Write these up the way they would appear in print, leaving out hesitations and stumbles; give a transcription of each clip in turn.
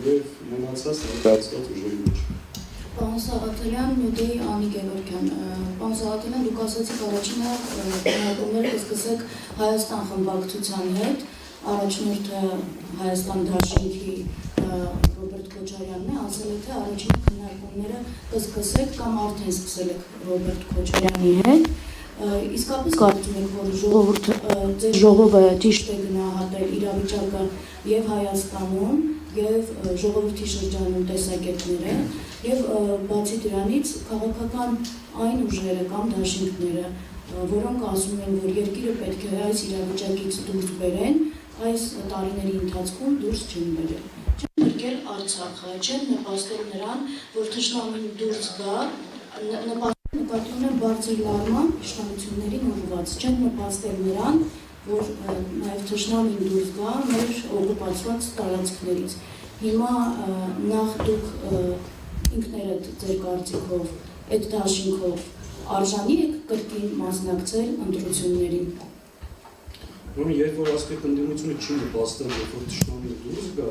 եւ մնացած ներկայացված ուժերի մեջ։ Պարոն Սաղաթելյան, Նյուդեի Անի Գևորգյան, պարոն Սաղաթելյան, դուք ասացիք առաջինը քննարկումները կսկսեք Հայաստան խմբակցության հետ, առաջնորդը Հայաստան դաշինքի Ռոբերտ Քոչարյանն է, ասել է, թե առաջին քննարկումները կսկսեք կամ արդեն սկսել եք Ռոբերտ Քոչարյանի հետ։ Իսկապես կարծում եք, որ ձեր ժողովը ճիշտ է գնահատել իրավիճակը եւ Հայաստանում եւ ժողովրդի շրջանում տեսակետները եւ բացի դրանից քաղաքական այն ուժերը կամ դաշինքները, որոնք ասում են, որ երկիրը պետք է այս իրավիճակից դուրս բերեն, այս տարիների ընթացքում դուրս չեն բերել։ Չեն գրկել Արցախը, չեն նպաստել նրան, որ թշնամին դուրս գա, նկատի ունեն բարձր լարման իշխանություններին ուղղված, չեն նպաստել նրան, որ նաև թշնամին դուրս գա մեր օկուպացված տարածքներից։ Հիմա նախ դուք ինքներդ ձեր կարծիքով, այդ դաշինքով արժանի եք կրկին մասնակցել ընտրություններին։ Երբ որ ասկետ ընդդիմությունը չի նպաստել, երբ որ թշնամին դուրս գա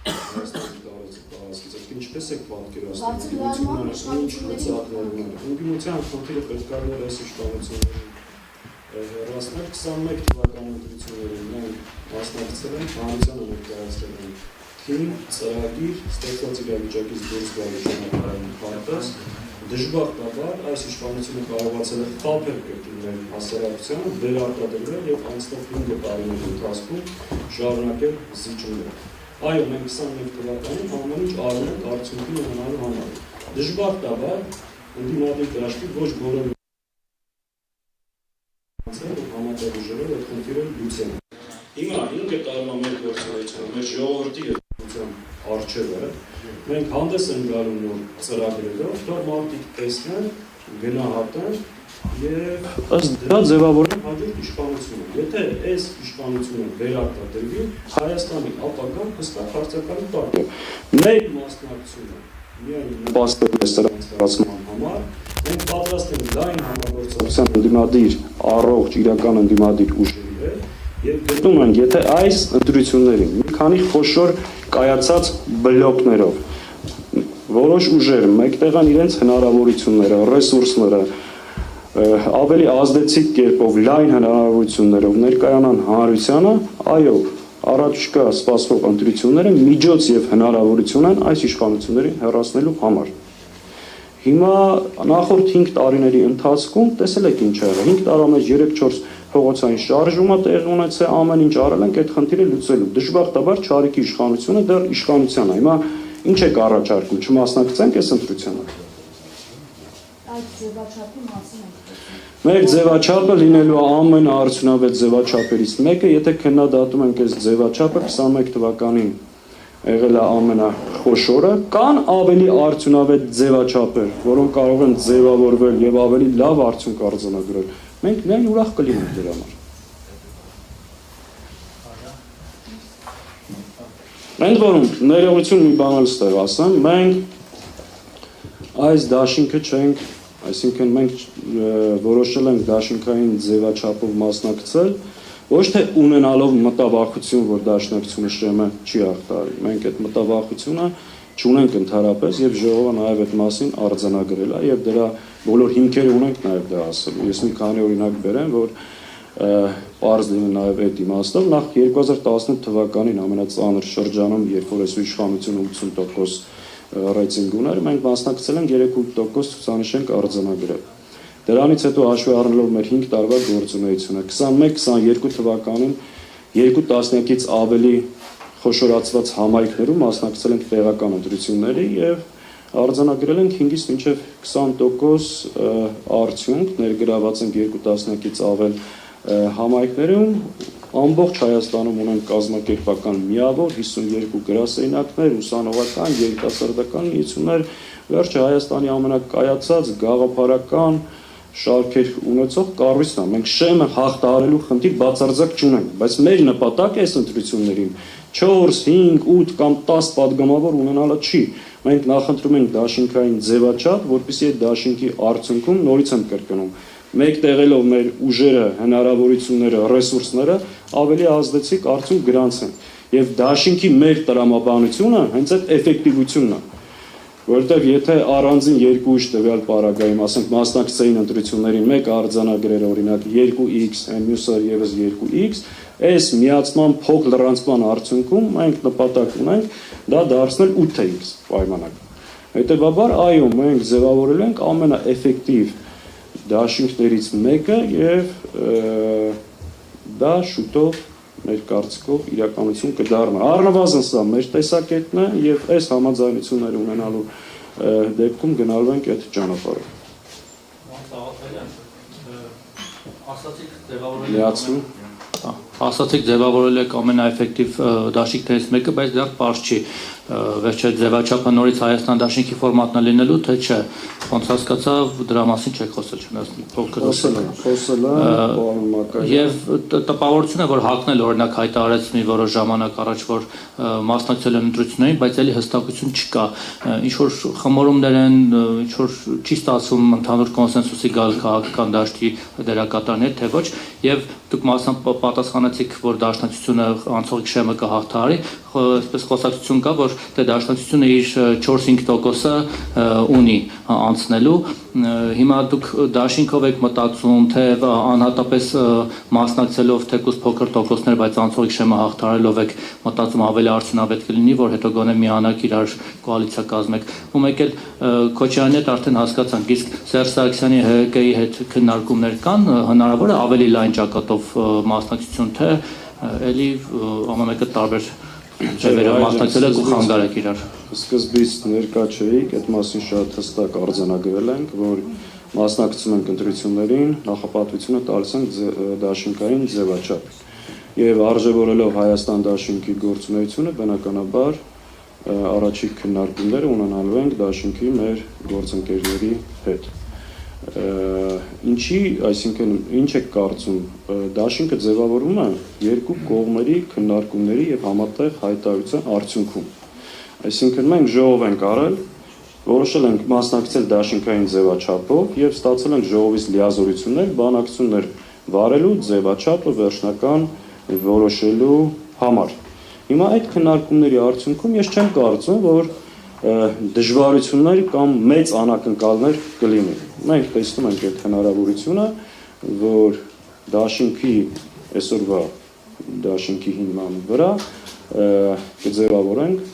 Հայաստանի տարածքից, այդ ինչպես եք պատկերացնում ընդդիմության խնդիրը պետք է լիներ այս իշխանություններին հեռացնել 21 թվականի ընտրություններին մենք մասնակցել ենք հանրությանը ներկայացրել ենք թիմ, ծրագիր, ստեղծված իրավիճակից դուրս գալու ժամանակային պարտազ դժբախտաբար այս իշխանությունը կարողացել է խաբել կրկին հասարակությանը, վերարտադրել եւ անցնող 5 տարիների ընթացքում շարունակել զիջումները։ Այո, մենք 21 թվականին ամեն ինչ արել ենք արդյունքի ունենալու համար։ Դժբախտաբար ընդդիմադիր դաշտի ոչ բոլոր համատեղ ուժերով այդ խնդիրը լուծեն։ Հիմա 5 տարվա մեր գործունեությունը, մեր ժողովրդի առջևը մենք հանդես են գալու նոր ծրագրերով, որ մարդիկ տեսնեն, գնահատեն եւ ըստ դրա ձևավորեն հաջորդ իշխանությունը։ Եթե այս իշխանությունը վերարտադրվի, Հայաստանի ապագան հստակ հարցականի տակ է։ Մեր մասնակցությունը միայն նպաստել է սրանց ստեղծման համար, մենք պատրաստ ենք լայն համագործակցության ընդդիմադիր, առողջ իրական ընդդիմադիր ուժերի հետ եւ գտնում ենք, եթե այս ընտրություններին մի քանի խոշոր կայացած բլոկներով որոշ ուժեր մեկտեղ են իրենց հնարավորությունները, ռեսուրսները ավելի ազդեցիկ կերպով լայն հնարավորություններով ներկայանան հանրությանը, այո, առաջկա սպասվող ընտրությունները միջոց եւ հնարավորություն են այս իշխանություններին հեռացնելու համար։ Հիմա նախորդ 5 տարիների ընթացքում տեսել եք ինչ ա եղել, 5 տարվա մեջ 3-4 փողոցային շարժումը տեղի ունեցել, ամեն ինչ արել ենք այդ խնդիրը լուծելու։ Դժբախտաբար Չարիքի իշխանությունը դեռ իշխանության է։ Հիմա ինչ եք առաջարկում, չմասնակցենք այս ընտրությանը։ Այդ ձևաչափի մասին եք խոսում։ Մեր ձևաչափը լինելու ամենաարդյունավետ ձևաչափերից մեկը, եթե քննադատում ենք այս ձևաչափը 21 թվականին եղել է ամենախոշորը, կան ավելի արդյունավետ ձևաչափեր, որոնք կարող են ձևավորվել եւ ավելի լավ արդյունք արձանագրել։ Մենք միայն ուրախ կլինենք դրա համար։ Ընդ որում, ներողություն մի բան էլ ստեղ ասեմ, մենք այս դաշինքը չենք, այսինքն մենք որոշել ենք դաշինքային ձևաչափով մասնակցել, ոչ թե ունենալով մտավախություն, որ դաշնակցությունը շեմը չի ախտարի։ Մենք այդ մտավախությունը չունենք ընդհանրապես եւ ժողովը նաեւ այդ մասին արձանագրել է եւ դրա բոլոր հիմքերը ունենք նաեւ դա ասելու։ Ես մի քանի օրինակ բերեմ, որ պարզ լինի նաեւ այդ իմաստով, նախ 2018 թվականին ամենածանր շրջանում, երբ որ այս իշխանությունը 80% ռեյտինգ ուներ, մենք մասնակցել ենք 3% ցուցանիշ ենք արձանագրել։ Դրանից հետո հաշվի առնելով մեր 5 տարվա գործունեությունը, 21-22 թվականին 2 տասնյակից ավելի խոշորացված համայնքներում մասնակցել ենք տեղական ընտրությունների եւ արձանագրել ենք 5-ից մինչեւ 20% արդյունք, ներգրաված ենք 2 տասնյակից ավել համայնքներում, ամբողջ Հայաստանում ունենք կազմակերպական միավոր 52 գրասենյակներ, ուսանողական, երիտասարդական միություններ, վերջը Հայաստանի ամենակայացած գաղափարական շարքեր ունեցող կառույցն է։ Մենք շեմը հաղթահարելու խնդիր բացարձակ չունենք, բայց մեր նպատակը այս ընտրություններին 4, 5, 8 կամ 10 падգամավոր ունենալը չի։ Մենք նախընտրում ենք դաշինքային ձևաչափ, որպեսզի այդ դաշինքի արդյունքում նորից եմ կրկնում, մեկտեղելով մեր ուժերը, հնարավորությունները, ռեսուրսները ավելի ազդեցիկ արդյունք գրանցեն։ Եվ դաշինքի մեր տրամաբանությունը հենց այդ էֆեկտիվությունն է, որովհետև եթե առանձին երկու ուժ տվյալ պարագայում, ասենք մասնակցային ընտրություններին մեկը արձանագրեր օրինակ 2x, այն մյուսը եւս 2x, այս միացման փոք լրանցման արդյունքում մենք նպատակ ունենք դա դարձնել 8x պայմանակ։ Հետևաբար այո, մենք ձևավորել ենք ամենաէֆեկտիվ դաշինքներից մեկը եւ դա շուտով մեր կարծիքով իրականություն կդառնա։ Առնվազն սա մեր տեսակետն է եւ այս համաձայնությունները ունենալու դեպքում գնալու ենք այդ ճանապարհով։ Ասացիք ձևավորել եք ամենաէֆեկտիվ դաշինքներից մեկը, բայց դեռ պարզ չի վերջը ձևաչափը նորից Հայաստան դաշինքի ֆորմատն է լինելու, թե չէ։ Ոնց հասկացա, դրա մասին չեք խոսել, չնայած փոքր խոսել եմ, եւ տպավորություն է, որ հակնել օրինակ հայտարարեց մի որոշ ժամանակ առաջ, որ մասնակցել են ընտրություններին, բայց ելի հստակություն չկա։ Ինչ որ խմորումներ են, ինչ որ չի ստացվում ընդհանուր կոնսենսուսի գալ քաղաքական դաշտի դերակատարներ, թե ոչ, եւ դուք մասամբ պատասխանեցիք, որ դաշնակցությունը անցողիկ շեմը կհաղթահարի, այսպես խոսակցություն կա, որ դե դաշնակցությունը իր 4-5%-ը ունի անցնելու։ Հիմա դուք դաշինքով եք մտածում, թե անհատապես մասնակցելով թեկուզ փոքր տոկոսներ, բայց անցողիկ շեմը հաղթահարելով եք մտածում ավելի արդյունավետ կլինի, որ հետո գոնե միանաք իրար կոալիցիա կազմեք։ Ու մեկ էլ Քոչարյանի հետ արդեն հասկացանք, իսկ Սերժ Սարգսյանի ՀԿ-ի հետ քննարկումներ կան, հնարավոր է ավելի լայն ճակատով մասնակցություն, թե էլի ամենը տարբեր ձևերով մասնակցել եք ու խանգարեք իրար։ Սկզբից ներկա չէիք, այդ մասին շատ հստակ արձանագրել ենք, որ մասնակցում ենք ընտրություններին, նախապատվությունը տալիս ենք դաշինքային ձևաչափ։ Եվ արժևորելով Հայաստան դաշինքի գործունեությունը, բնականաբար առաջիկ քննարկումները ունենալու ենք դաշինքի մեր գործընկերների հետ։ Ինչի, այսինքն ինչ եք կարծում, դաշինքը ձևավորվում է երկու կողմերի քննարկումների եւ համատեղ հայտարարության արդյունքում։ Այսինքն մենք ժողով ենք արել, որոշել ենք մասնակցել դաշինքային ձևաչափով եւ ստացել ենք ժողովից լիազորություններ, բանակցություններ վարելու ձևաչափը վերջնական որոշելու համար։ Հիմա այդ քննարկումների արդյունքում ես չեմ կարծում, որ դժվարություններ կամ մեծ անակնկալներ կլինի։ Մենք տեսնում ենք այդ հնարավորությունը, որ դաշինքի այսօրվա դաշինքի հիման վրա կձևավորենք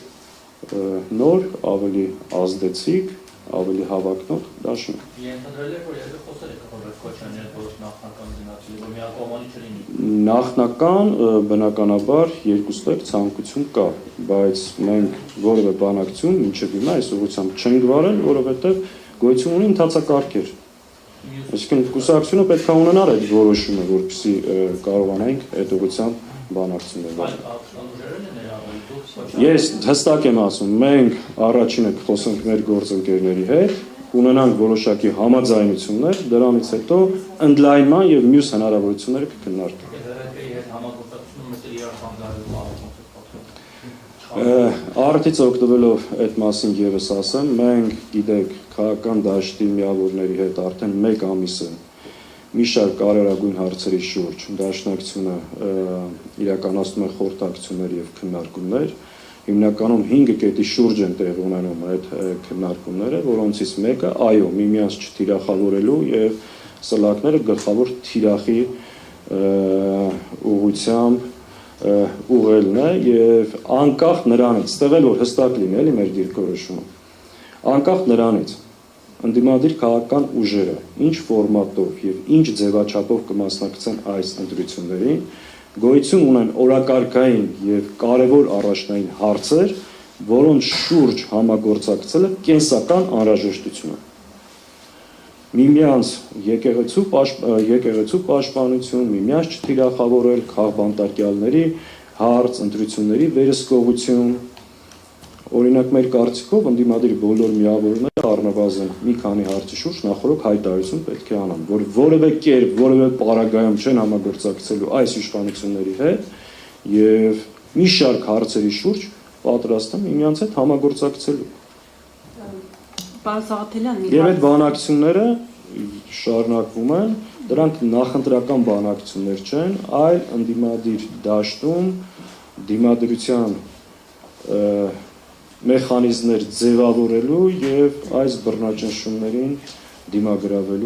նոր, ավելի ազդեցիկ, ավելի հավակնոտ դաշինք։ Ենթադրել եք, որ երբ խոսել եք Ռոբերտ Քոչարյանի հետ, որ նախնական գնացել, որ միակողմանի չլինի։ Նախնական բնականաբար երկուստեք ցանկություն կա, բայց մենք որևէ բանակցություն մինչև հիմա այս ուղղությամբ չենք վարել, որովհետև գոյություն ունի ընթացակարգեր։ Այսինքն կուսակցությունը պետք է ունենար այդ որոշումը, որպեսզի կարողանանք այդ ուղղությամբ բանակցություններ վարել։ Ես հստակ եմ ասում, մենք առաջինը կխոսենք մեր գործընկերների հետ, ունենանք որոշակի համաձայնություններ, դրանից հետո ընդլայնման եւ մյուս հնարավորությունները կքննարկենք։ Արդից օգտվելով այդ մասին եւս ասեմ, մենք գիտեք քաղաքական դաշտի միավորների հետ արդեն 1 ամիս է մի շարք կարևորագույն հարցերի շուրջ դաշնակցությունը իրականացնում է խորհրդակցություններ եւ քննարկումներ։ Հիմնականում 5 կետի շուրջ են տեղ ունենում այդ քննարկումները, որոնցից մեկը այո, միմյանց չթիրախավորելու եւ սլակները գլխավոր թիրախի ուղղությամբ ուղղելն է եւ անկախ նրանից, ստեղել որ հստակ լինի էլի մեր դիրքորոշումը, անկախ նրանից ընդդիմադիր քաղաքական ուժերը ինչ ֆորմատով եւ ինչ ձևաչափով կմասնակցեն այս ընտրություններին, գոյություն ունեն օրակարգային եւ կարեւոր առաջնային հարցեր, որոնց շուրջ համագործակցելը կենսական անհրաժեշտություն է։ Միմյանց եկեղեցու պաշտպանություն, միմյանց չթիրախավորել, քաղբանտարկյալների հարց, ընտրությունների վերահսկողություն։ Օրինակ մեր կարծիքով ընդդիմադիր բոլոր միավորները առնվազն մի քանի հարցի շուրջ նախորդ հայտարարություն պետք է անան, որ որևէ կերպ, որևէ պարագայում չեն համագործակցելու այս իշխանությունների հետ եւ մի շարք հարցերի շուրջ պատրաստ են միմյանց հետ համագործակցելու։ Եվ այդ բանակցությունները շարունակվում են, դրանք նախընտրական բանակցություններ չեն, այլ ընդդիմադիր դաշտում դիմադրության մեխանիզմներ ձևավորելու եւ այս բռնաճնշումներին դիմագրավելու